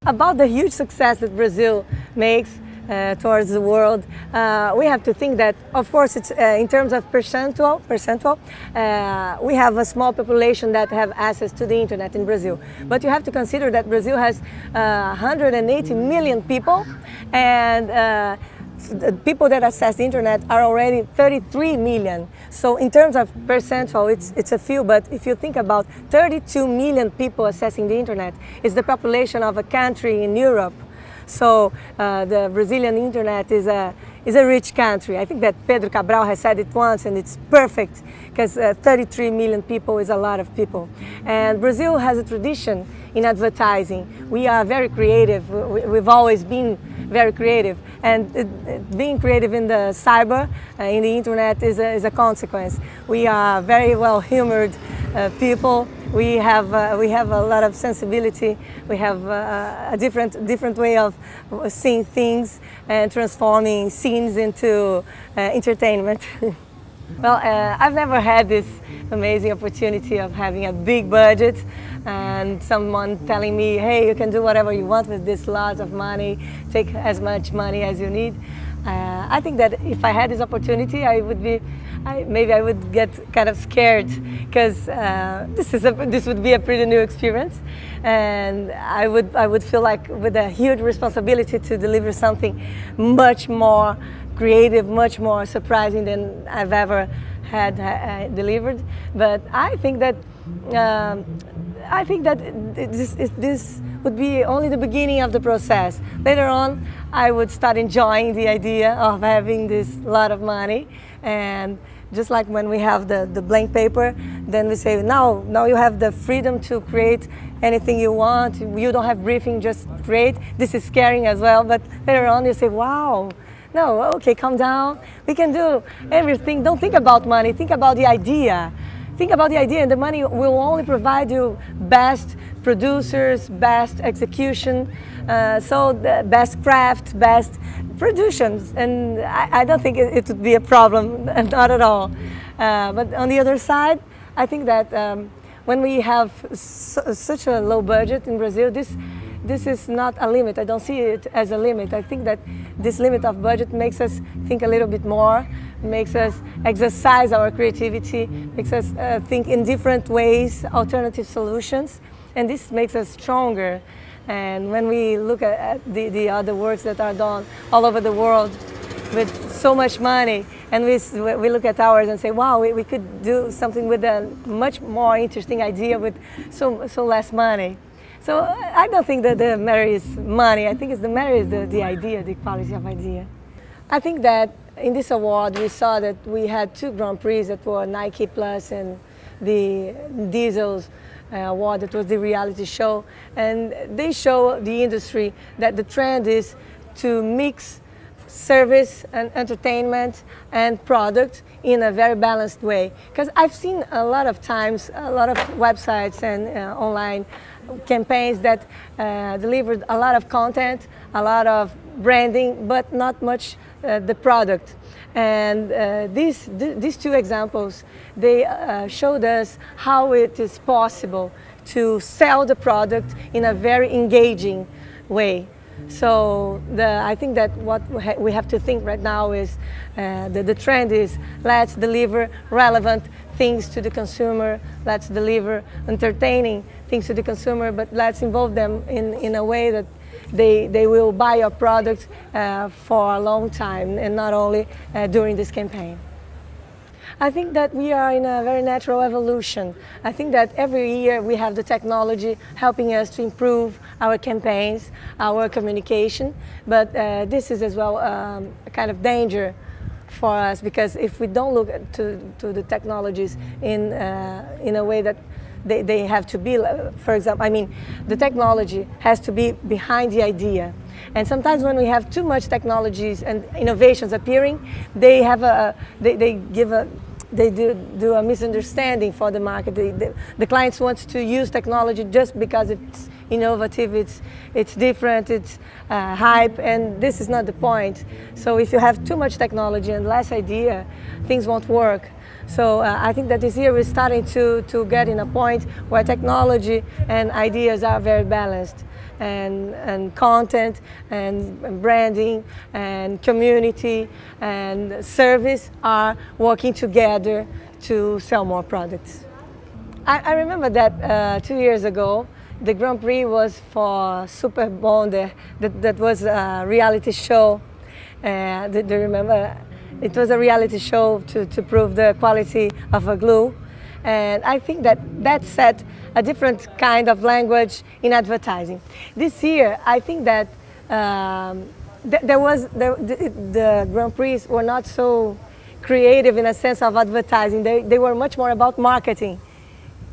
About the huge success that Brazil makes towards the world, we have to think that, of course, it's in terms of percentual, we have a small population that have access to the internet in Brazil. But you have to consider that Brazil has 180 million people, and the people that access the internet are already 33 million. So in terms of percentile, it's a few, but if you think about 32 million people accessing the internet, it's the population of a country in Europe. So the Brazilian internet is a rich country. I think that Pedro Cabral has said it once, and it's perfect, because 33 million people is a lot of people. And Brazil has a tradition in advertising. We are very creative. We've always been very creative, and being creative in the cyber, in the internet, is a consequence. We are very well-humored people. We have a lot of sensibility. We have a different way of seeing things and transforming scenes into entertainment. Well, I've never had this amazing opportunity of having a big budget and someone telling me, hey, you can do whatever you want with this lot of money, take as much money as you need. I think that if I had this opportunity, maybe I would get kind of scared, because this would be a pretty new experience, and I would feel like with a huge responsibility to deliver something much more creative, much more surprising than I've ever had delivered. But I think that this would be only the beginning of the process. Later on, I would start enjoying the idea of having this lot of money, and just like when we have the blank paper, then we say, now you have the freedom to create anything you want. You don't have briefing, just create. This is scaring as well, but later on you say, wow, no, okay, calm down. We can do everything. Don't think about money, think about the idea. Think about the idea, and the money will only provide you best producers, best execution, so the best craft, best productions, and I don't think it would be a problem, not at all. But on the other side, I think that when we have such a low budget in Brazil, this is not a limit. I don't see it as a limit. I think that this limit of budget makes us think a little bit more, makes us exercise our creativity, makes us think in different ways, alternative solutions, and this makes us stronger. And when we look at the other works that are done all over the world with so much money, and we look at ours and say, wow, we could do something with a much more interesting idea with so less money. So I don't think that the matter is money. I think the matter is the idea, the quality of idea. I think that in this award we saw that we had two Grand Prix that were Nike Plus and the Diesel's award, that was the reality show, and they show the industry that the trend is to mix service and entertainment and product in a very balanced way. Because I've seen a lot of times, a lot of websites and online campaigns that delivered a lot of content, a lot of branding, but not much the product. And these two examples, they showed us how it is possible to sell the product in a very engaging way. So I think that what we have to think right now is the trend is, let's deliver relevant things to the consumer, let's deliver entertaining things to the consumer, but let's involve them in a way that they will buy your product for a long time, and not only during this campaign. I think that we are in a very natural evolution. I think that every year we have the technology helping us to improve our campaigns, our communication, but this is as well a kind of danger for us, because if we don't look to the technologies in a way that they have to be, for example, I mean, the technology has to be behind the idea. And sometimes when we have too much technologies and innovations appearing, they do a misunderstanding for the market. The clients want to use technology just because it's innovative, it's different, it's hype, and this is not the point. So if you have too much technology and less idea, things won't work. So I think that this year we're starting to get in a point where technology and ideas are very balanced. and content and branding and community and service are working together to sell more products. I remember that 2 years ago, the Grand Prix was for Super Bonder. That was a reality show. Do you remember? It was a reality show to prove the quality of a glue. And I think that set a different kind of language in advertising. This year, I think that the Grand Prix were not so creative in a sense of advertising. They were much more about marketing.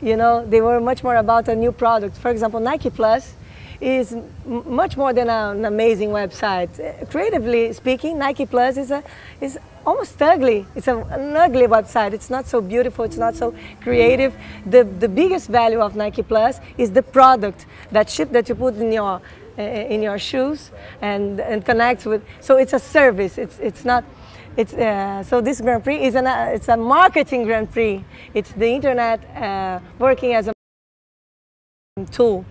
You know, they were much more about a new product. For example, Nike Plus is much more than an amazing website. Creatively speaking, Nike Plus is almost ugly. It's an ugly website. It's not so beautiful. It's not so creative. The biggest value of Nike Plus is the product, that you put in your shoes and connects with. So it's a service. It's not. So this Grand Prix is it's a marketing Grand Prix. It's the internet working as a tool.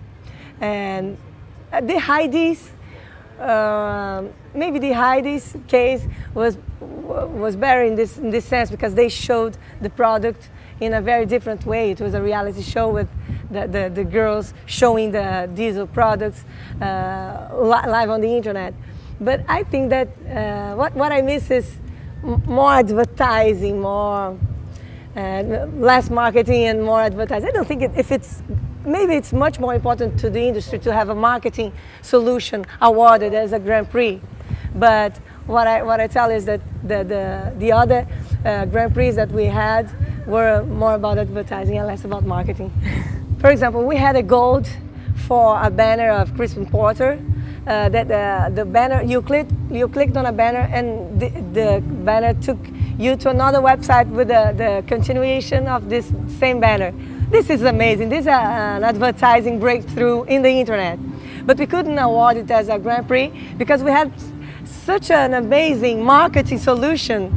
And the Heidi's, maybe the Heidi's case was better in this sense because they showed the product in a very different way. It was a reality show with the girls showing the diesel products live on the internet. But I think that what I miss is more advertising, less marketing and more advertising. I don't think maybe it's much more important to the industry to have a marketing solution awarded as a Grand Prix. But what I tell is that the other Grand Prix that we had were more about advertising and less about marketing. For example, we had a gold for a banner of Crispin Porter. The banner, you clicked on a banner and the banner took you to another website with the continuation of this same banner. This is amazing. This is an advertising breakthrough in the internet. But we couldn't award it as a Grand Prix because we had such an amazing marketing solution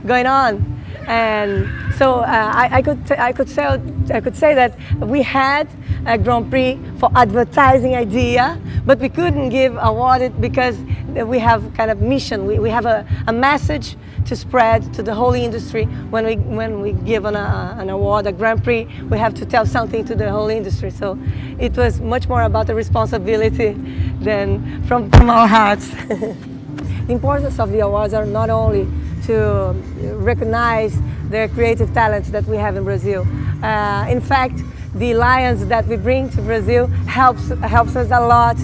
going on. And so I could say that we had a Grand Prix for advertising idea, but we couldn't award it because we have kind of mission. We have a message to spread to the whole industry. When we give an award, a Grand Prix, we have to tell something to the whole industry. So it was much more about the responsibility than from our hearts. The importance of the awards are not only to recognize the creative talents that we have in Brazil. In fact, the alliance that we bring to Brazil helps us a lot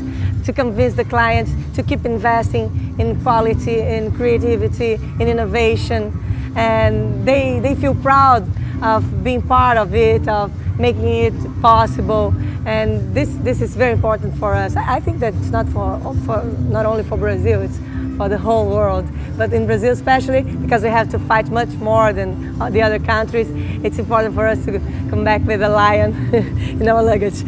to convince the clients to keep investing in quality, in creativity, in innovation. And they feel proud of being part of it, of making it possible. And this is very important for us. I think that it's not only for Brazil, it's for the whole world. But in Brazil especially, because we have to fight much more than the other countries, it's important for us to come back with a lion in our luggage.